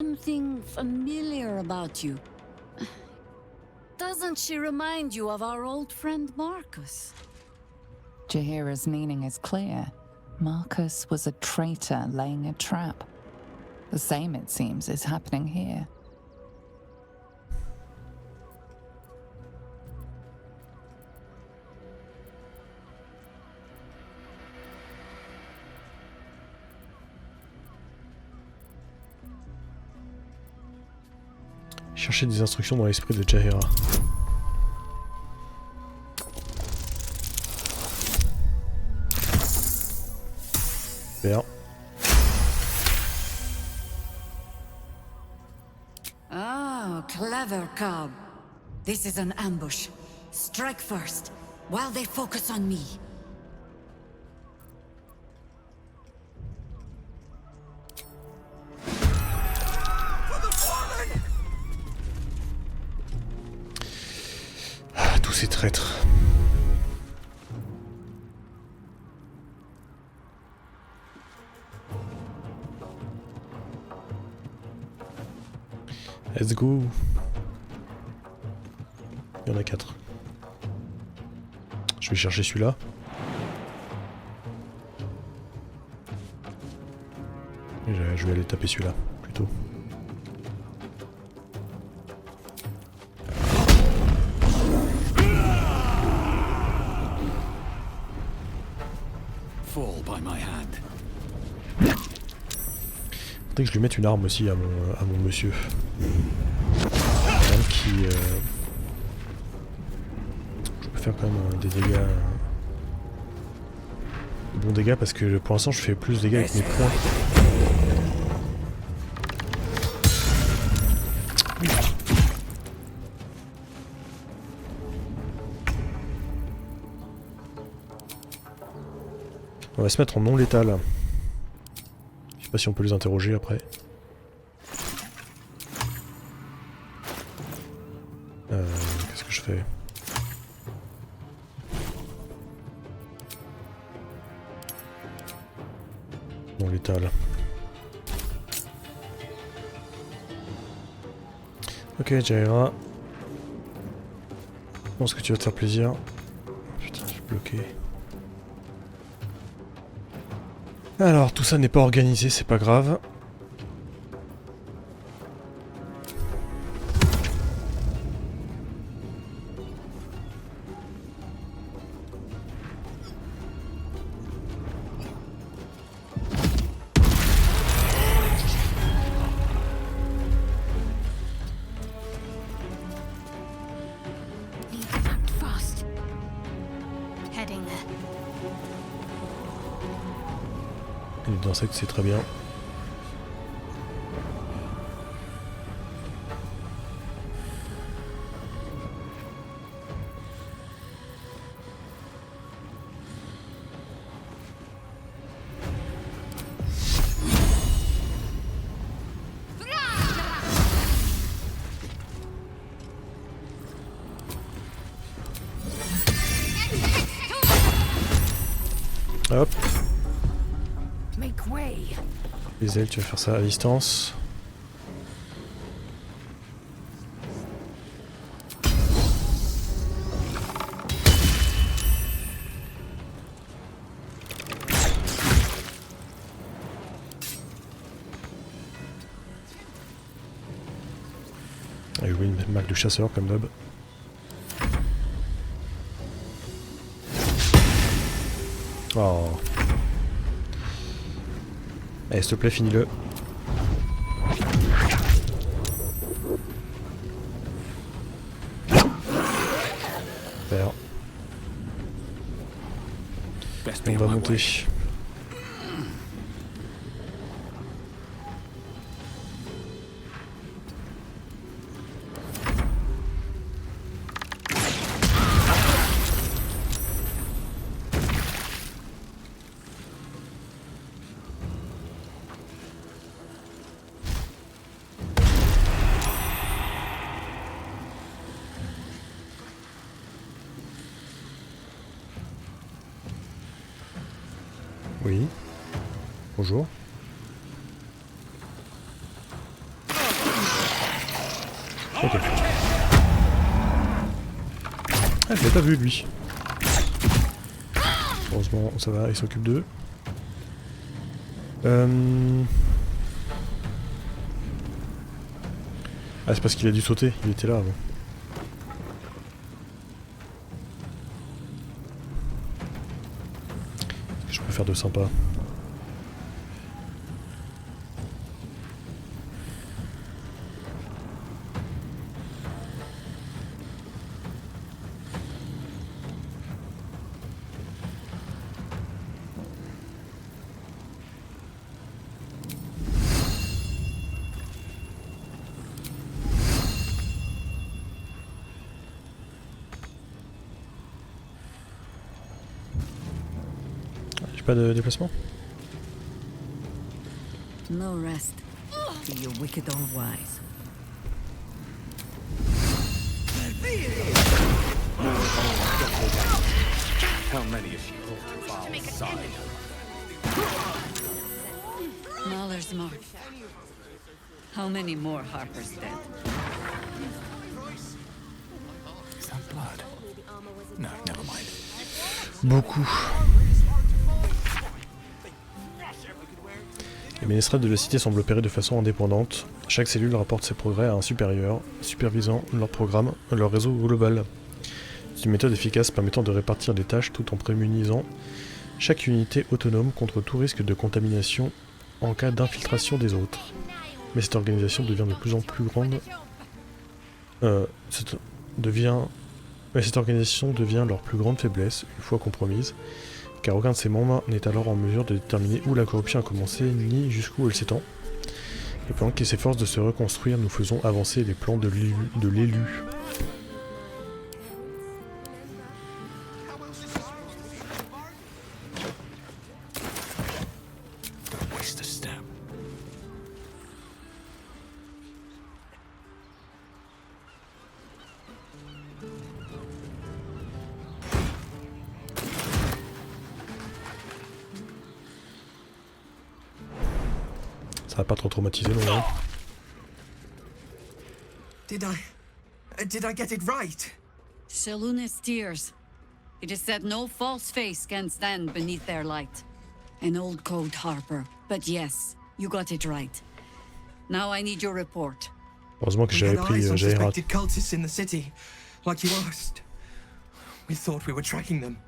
Something familiar about you. Doesn't she remind you of our old friend Marcus? Jahira's meaning is clear. Marcus was a traitor laying a trap. The same, it seems, is happening here. Chercher des instructions dans l'esprit de Jahira. Bien. Oh, clever cub. This is an ambush. Strike first, while they focus on me. Ah, tous ces traîtres. Let's go. Il y en a 4. Je vais chercher celui-là. Je vais aller taper celui-là, plutôt. Fall by my hand. Faudrait que je lui mette une arme aussi à mon monsieur. Qui je peux faire quand même des dégâts, de bons dégâts, parce que pour l'instant je fais plus de dégâts avec mes poings. On va se mettre en non létal. Je sais pas si on peut les interroger après. Qu'est-ce que je fais? Non létal. Ok, Jaira. Je pense que tu vas te faire plaisir. Putain, je suis bloqué. Alors, tout ça n'est pas organisé, c'est pas grave. Les insectes, c'est très bien. Hop. Les ailes, tu vas faire ça à distance. Et oui, une marque de chasseur comme d'hab. Oh. Allez, s'il te plaît, finis-le. Super. On va monter. Oui. Bonjour. Ok. Ah, je l'ai pas vu lui. Heureusement, ça va, il s'occupe d'eux. Ah, c'est parce qu'il a dû sauter, il était là avant. Qu'est-ce que je peux faire de sympa? Pas de déplacement? No rest. Be you wicked or wise. How many of you hold to Val's side? Mahler's mark. How many more Harper's dead? Is that blood? No, never mind. Beaucoup. Les ménestrels de la cité semblent opérer de façon indépendante. Chaque cellule rapporte ses progrès à un supérieur, supervisant leur programme, leur réseau global. C'est une méthode efficace permettant de répartir les tâches tout en prémunisant chaque unité autonome contre tout risque de contamination en cas d'infiltration des autres. Mais cette organisation devient de plus en plus grande. Cette organisation devient leur plus grande faiblesse, une fois compromise, car aucun de ses membres n'est alors en mesure de déterminer où la corruption a commencé, ni jusqu'où elle s'étend. Et pendant qu'il s'efforce de se reconstruire, nous faisons avancer les plans de l'élu. Don't waste a step. Ça va pas trop traumatiser non hein. Did I get it right? Shaluna's tears. It is said no false face can stand beneath their light. An old code, Harper. But yes, you got it right. Now I need your report. Heureusement que We j'avais had pris eyes on j'avais raté. suspected cultists in the city, like you asked. We thought we were tracking them,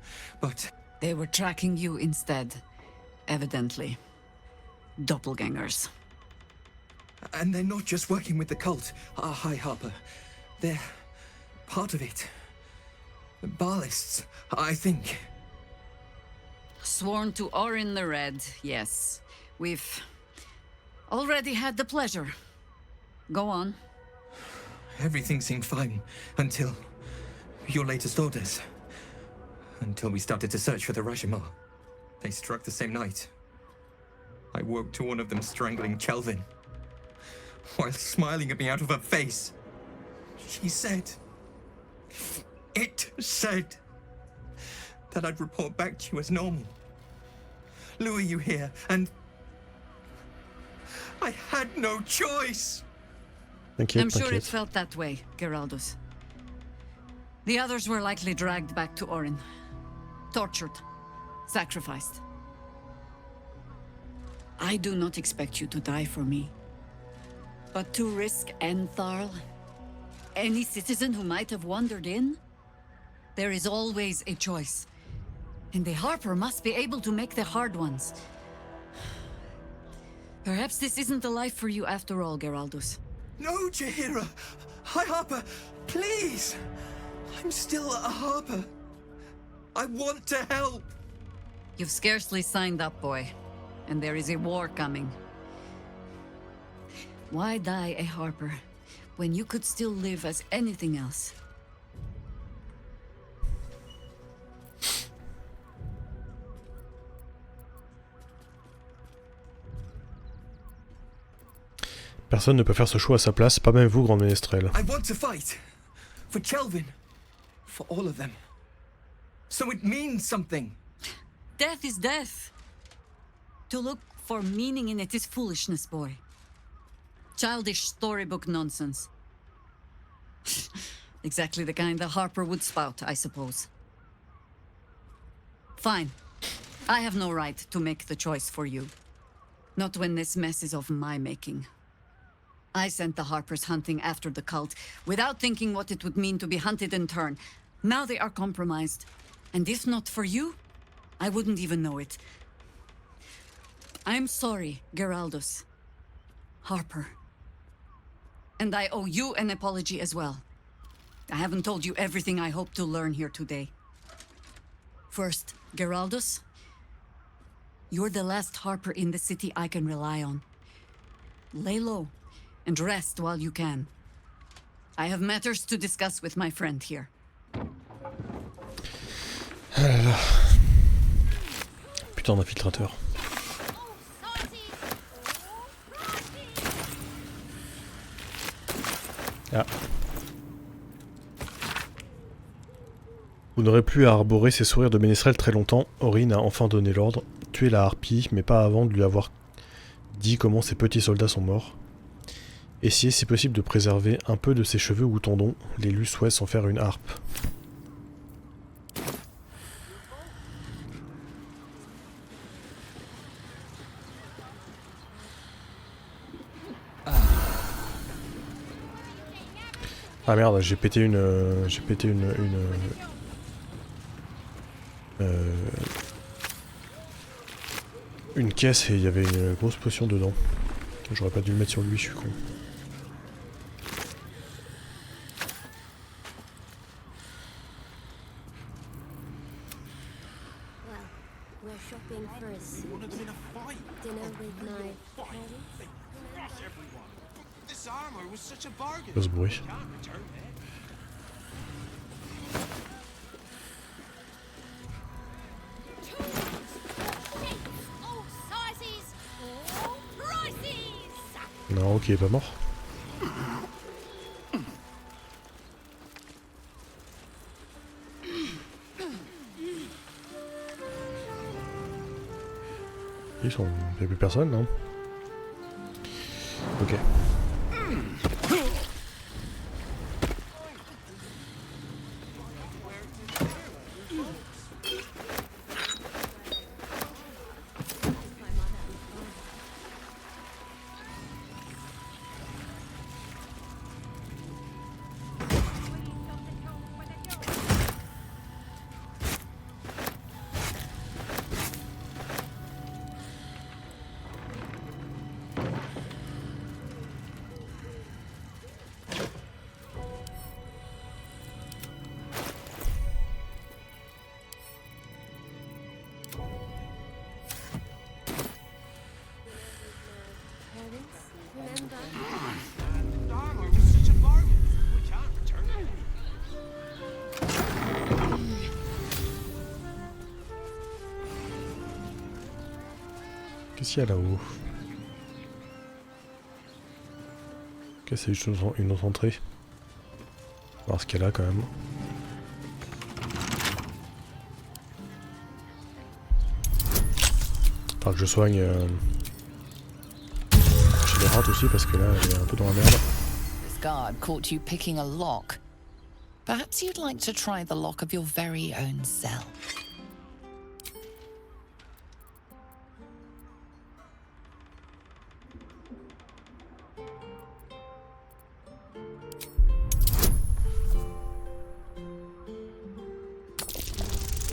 but They were tracking you instead. Evidently. Doppelgangers. and they're not just working with the cult. Hi, Harper. They're part of it. Ballists, I think. Sworn to Orin the Red, yes. We've already had the pleasure. Go on. Everything seemed fine until your latest orders. Until we started to search for the Rashomon. They struck the same night. I woke to one of them strangling Kelvin, while smiling at me out of her face. She said... It said... that I'd report back to you as normal. Lure you here, and... I had no choice! T'inquiète, I'm sure it t'inquiète. felt that way, Geraldus. The others were likely dragged back to Orin. Tortured. Sacrificed. I do not expect you to die for me. But to risk Entharl, any citizen who might have wandered in, there is always a choice. And the Harper must be able to make the hard ones. Perhaps this isn't the life for you after all, Geraldus. No, Jaheira! Hi, Harper! Please! I'm still a Harper. I want to help! You've scarcely signed up, boy. And there is a war coming. Why die a Harper when you could still live as anything else? Personne ne peut faire ce choix à sa place, pas même vous, grande ménestrel. I want to fight. For Kelvin. For all of them. So it means something. Death is death. To look for meaning in it is foolishness, boy. Childish storybook nonsense. Exactly the kind the Harper would spout, I suppose. Fine. I have no right to make the choice for you. Not when this mess is of my making. I sent the Harpers hunting after the cult, without thinking what it would mean to be hunted in turn. Now they are compromised. And if not for you, I wouldn't even know it. I'm sorry, Geraldus. Harper. And I owe you an apology as well. I haven't told you everything I hope to learn here today. First, Geraldus, you're the last Harper in the city I can rely on. Lay low and rest while you can. I have matters to discuss with my friend here. Ah là là. Putain d'infiltrateur. Ah. Vous n'aurez plus à arborer ces sourires de ménestrel très longtemps. Orin a enfin donné l'ordre. Tuer la harpie, mais pas avant de lui avoir dit comment ses petits soldats sont morts. Essayez si possible de préserver un peu de ses cheveux ou tendons. L'élu souhaite s'en faire une harpe. Ah merde, j'ai pété une caisse et il y avait une grosse potion dedans. J'aurais pas dû le mettre sur lui, je suis con. We're shopping first. Dinner with my parents. This armor was such a bargain. Pas ce bruit. Non, ok, il est pas mort. Ils sont... Il n'y a plus personne, non? Ok. The armor was such a bargain. We can't return it. Qu'est-ce qu'il y a là-haut? Ok, c'est juste une autre entrée. On va voir ce qu'il y a là quand même. Faudra que je soigne chez les rats aussi parce que là elle est un peu dans la merde. This guard caught you picking a lock. Perhaps you'd like to try the lock of your very own cell.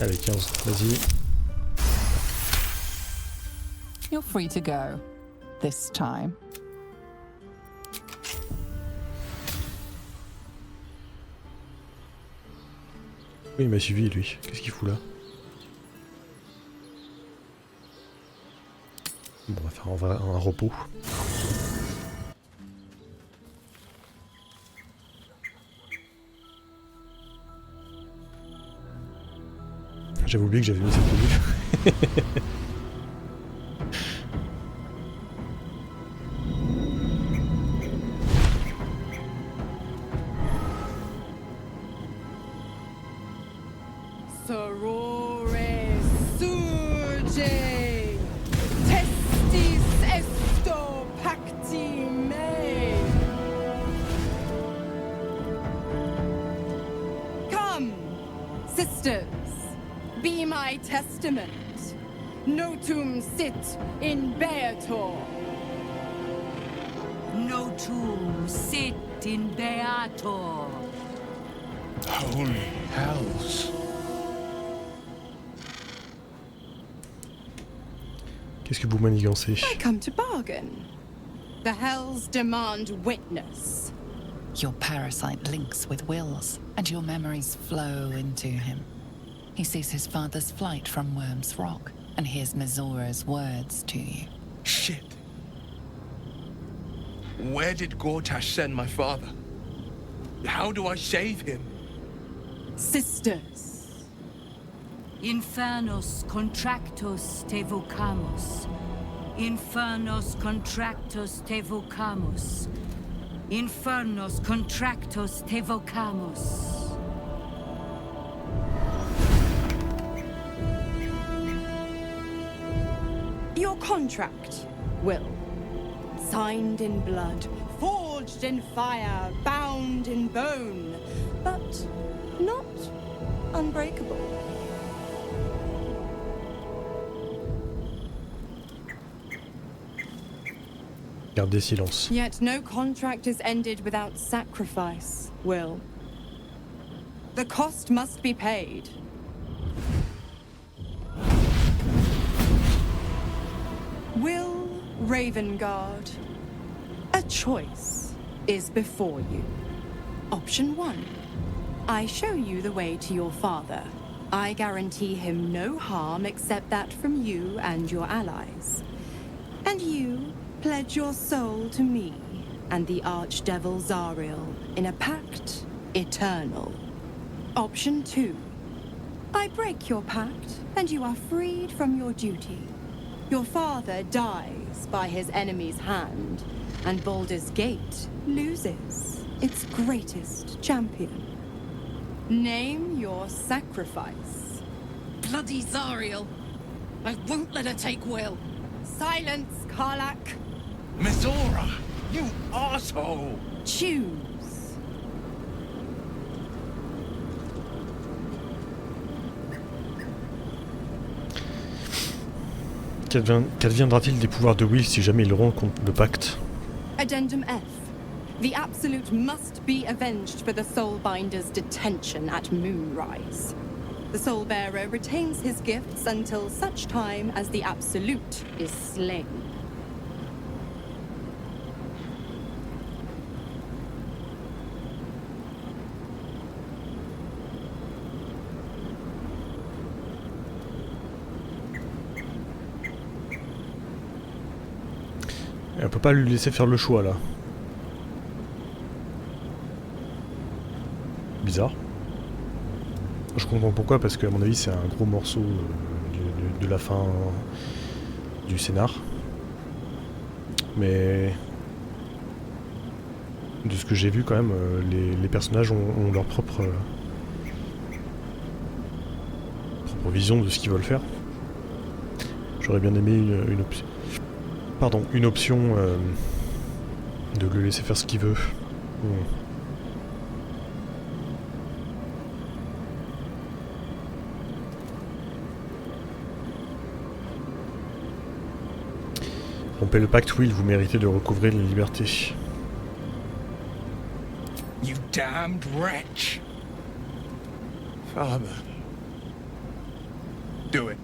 Allez, 15, vas-y. You're free to go. This time. Oui, il m'a suivi lui. Qu'est-ce qu'il fout là? Bon, on va faire un repos. J'avais oublié que j'avais mis cette tenue. Sisters, be my testament. Notum sit in Beator. Notum sit in Beator. Holy hells. Qu'est-ce que vous manigancez? I come to bargain. The hells demand witness. Your parasite links with Will's, and your memories flow into him. He sees his father's flight from Worm's Rock, and hears Mizora's words to you. Shit. Where did Gortash send my father? How do I save him? Sisters, Infernos contractos te vocamus. Infernos contractos te vocamus. Infernos contractos te vocamus. your contract, Will. Signed in blood, forged in fire, bound in bone, but not unbreakable. Gardez silence. Yet no contract is ended without sacrifice, Will. The cost must be paid. Will Ravengard, a choice is before you. Option 1. I show you the way to your father. I guarantee him no harm except that from you and your allies. And you pledge your soul to me and the Archdevil Zariel in a pact eternal. Option 2. I break your pact and you are freed from your duty. Your father dies by his enemy's hand, and Baldur's Gate loses its greatest champion. Name your sacrifice. Bloody Zariel! I won't let her take Will! Silence, Karlak. Mizora, you asshole! Choose. Qu'adviendra-t-il des pouvoirs de Will si jamais il rompt le pacte? Addendum F. The Absolute must be avenged for the Soulbinder's detention at Moonrise. The Soulbearer retains his gifts until such time as the Absolute is slain. Et on peut pas lui laisser faire le choix là. Bizarre. Je comprends pourquoi, parce qu'à mon avis c'est un gros morceau de la fin du scénar. Mais de ce que j'ai vu quand même, les personnages ont leur propre vision de ce qu'ils veulent faire. J'aurais bien aimé une option de le laisser faire ce qu'il veut. Rompez le pacte, Will, vous méritez de recouvrer la liberté. You damned wretch! Father. Do it.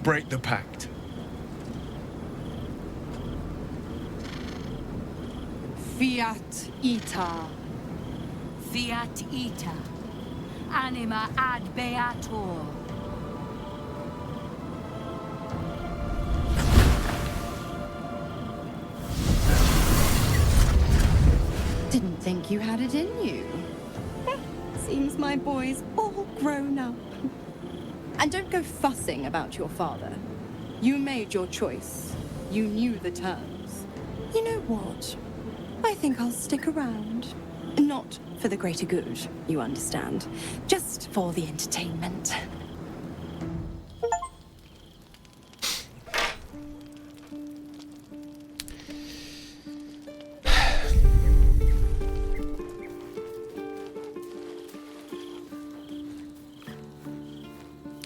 Break the pact. Fiat Ita. Fiat ita. Anima ad beator. Didn't think you had it in you. Seems my boy's all grown up. And don't go fussing about your father. You made your choice. You knew the terms. You know what? I think I'll stick around. Not for the greater good, you understand. Just for the entertainment.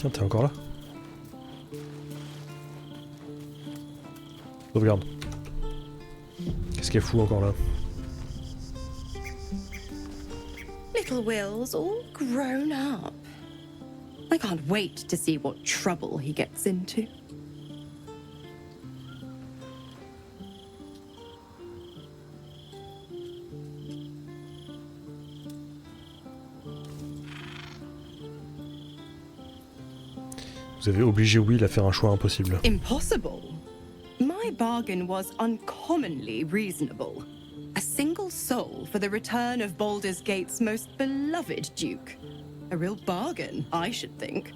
Tiens, t'es encore là? Sauvegarde. Qu'est-ce qui est fou encore là? Little Will's all grown up. I can't wait to see what trouble he gets into. Vous avez obligé Will à faire un choix impossible. Impossible? My bargain was uncommonly reasonable. A single soul for the return of Baldur's Gate's most beloved duke. A real bargain, I should think.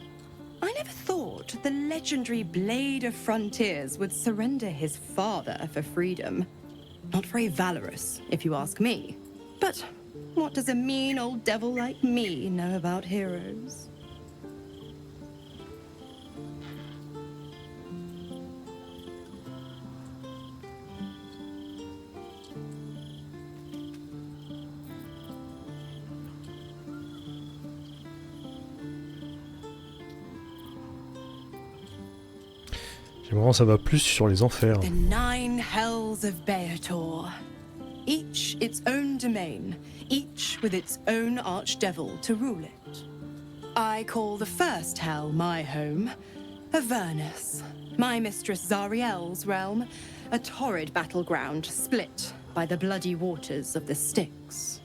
I never thought the legendary Blade of Frontiers would surrender his father for freedom. Not very valorous, if you ask me. But what does a mean old devil like me know about heroes? J'aimerais en savoir plus sur les enfers. The 9 hells of Beator. Each its own domain, each with its own archdevil to rule it. I call the first hell my home, Avernus, my mistress Zariel's realm, a torrid battleground split by the bloody waters of the Styx.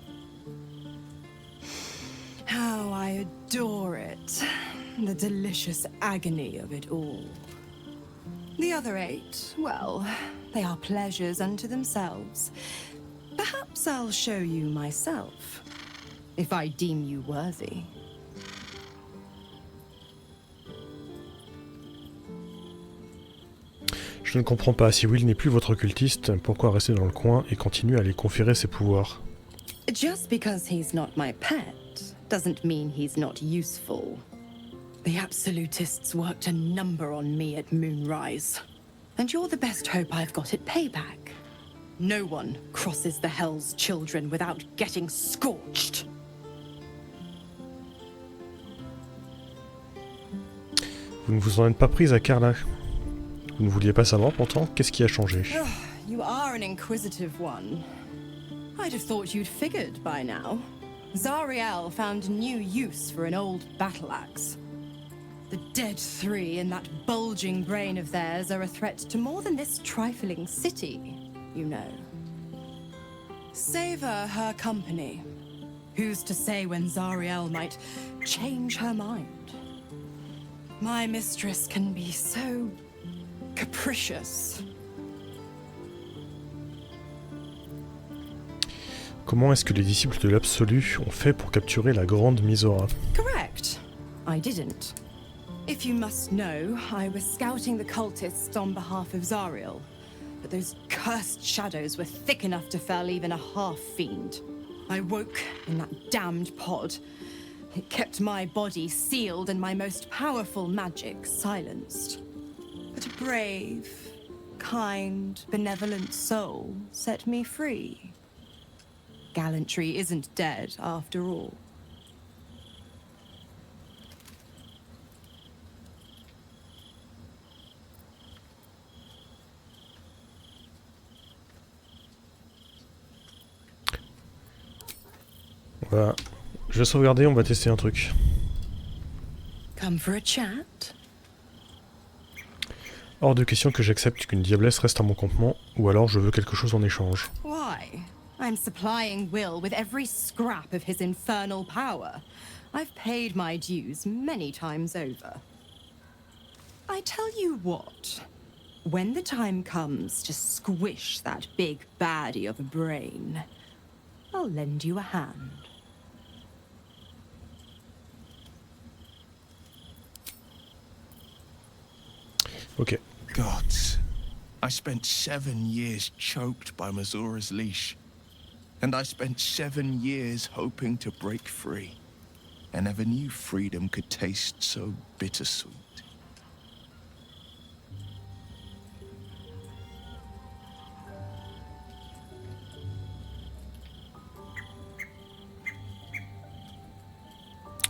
How I adore it, the delicious agony of it all. The other 8, well, they are pleasures unto themselves. Perhaps I'll show you myself, if I deem you worthy. Je ne comprends pas, si Will n'est plus votre cultiste, pourquoi rester dans le coin et continuer à lui conférer ses pouvoirs? Just because he's not my pet doesn't mean he's not useful. The absolutists worked a number on me at Moonrise. And you're the best hope I've got at payback. No one crosses the Hell's Children without getting scorched. Vous ne vous en êtes pas prise à Carla? Vous ne vouliez pas savoir pourtant? Qu'est-ce qui a changé? You are an inquisitive one. I'd have thought you'd figured by now. Zariel found new use for an old battle axe. The dead 3 in that bulging brain of theirs are a threat to more than this trifling city, you know. Savor her company. Who's to say when Zariel might change her mind? My mistress can be so capricious. Comment est-ce que les disciples de l'Absolu ont fait pour capturer la grande Misora? Correct. I didn't. If you must know, I was scouting the cultists on behalf of Zariel. But those cursed shadows were thick enough to fell even a half-fiend. I woke in that damned pod. It kept my body sealed and my most powerful magic silenced. But a brave, kind, benevolent soul set me free. Gallantry isn't dead after all. Je vais sauvegarder, on va tester un truc. Come for a chat? Hors de question que j'accepte qu'une diablesse reste à mon campement, ou alors je veux quelque chose en échange. Why? I'm supplying Will with every scrap of his infernal power. I've paid my dues many times over. I tell you what, when the time comes to squish that big baddie of a brain, I'll lend you a hand. Ok. Gods, I spent 7 years choked by Mazora's leash. And I spent 7 years hoping to break free. I never knew freedom could taste so bittersweet.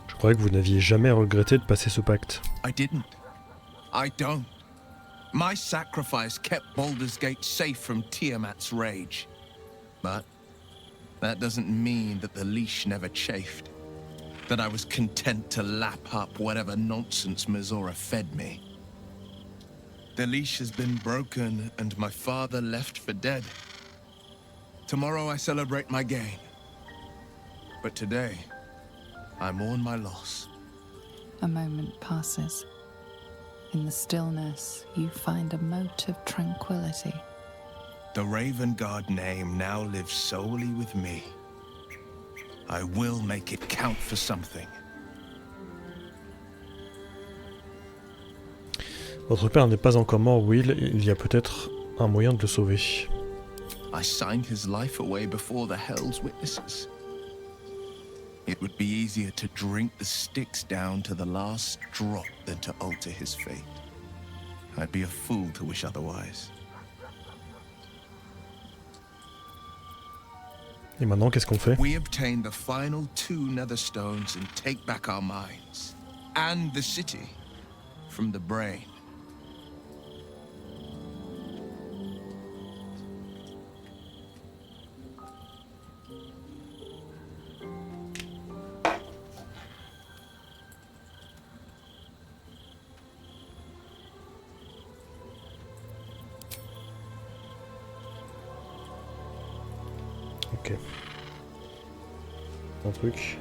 Je croyais que vous n'aviez jamais regretté de passer ce pacte. I didn't. I don't. My sacrifice kept Baldur's Gate safe from Tiamat's rage. But that doesn't mean that the leash never chafed. That I was content to lap up whatever nonsense Mizora fed me. The leash has been broken and my father left for dead. Tomorrow I celebrate my gain. But today, I mourn my loss. A moment passes. In the stillness, you find a mote of tranquility. The Raven Guard name now lives solely with me. I will make it count for something. Votre père n'est pas encore mort, Will. Il y a peut-être un moyen de le sauver. I signed his life away before the Hell's Witnesses. It would be easier to drink the sticks down to the last drop than to alter his fate. I'd be a fool to wish otherwise. Et maintenant, qu'est-ce qu'on fait? We obtain the final 2 nether stones and take back our minds. And the city from the brain. Ok. Un truc.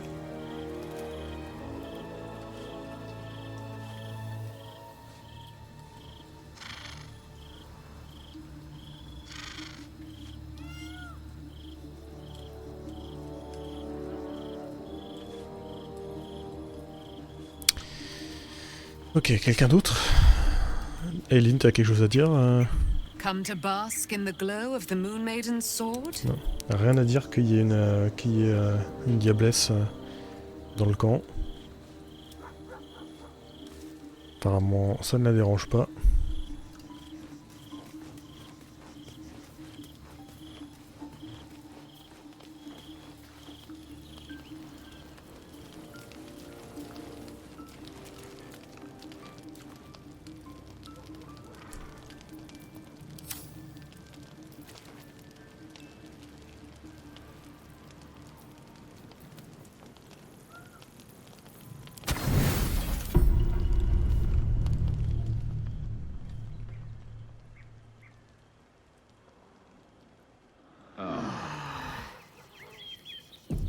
Ok, quelqu'un d'autre? Eileen, t'as quelque chose à dire? Come to bask in the glow of the Moon Maiden's sword? Non. Rien à dire qu'il y ait une diablesse dans le camp. Apparemment, ça ne la dérange pas.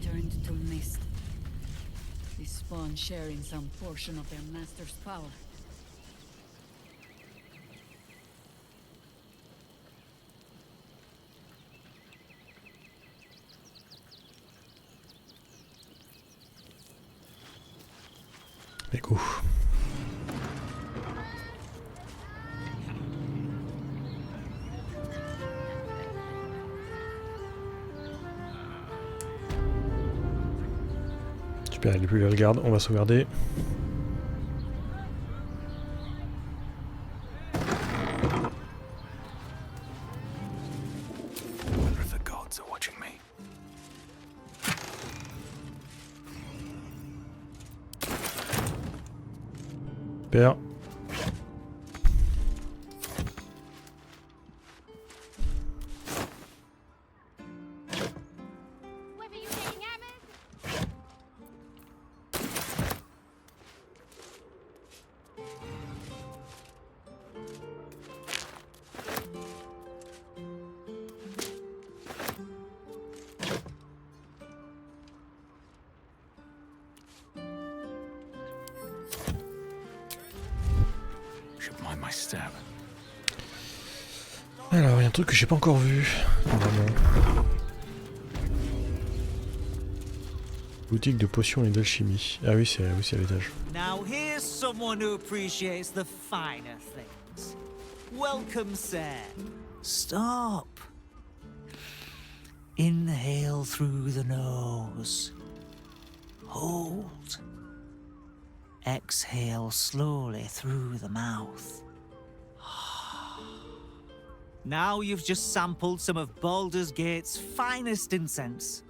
Turned to mist. They spawn sharing some portion of their master's power. Les coups. Super, il est plus les regarde, on va sauvegarder. Wonder if the gods are watching me. Super. Whether you're getting hammered? Should mind my step. Alors, il y a un truc que j'ai pas encore vu. Vraiment. Boutique de potions et d'alchimie. Ah oui, c'est à l'étage. Now here's someone who appreciates the finer things. Welcome, sir. Stop. Inhale through the nose. Hold. Exhale slowly through the mouth. Now you've just sampled some of Baldur's Gate's finest incense.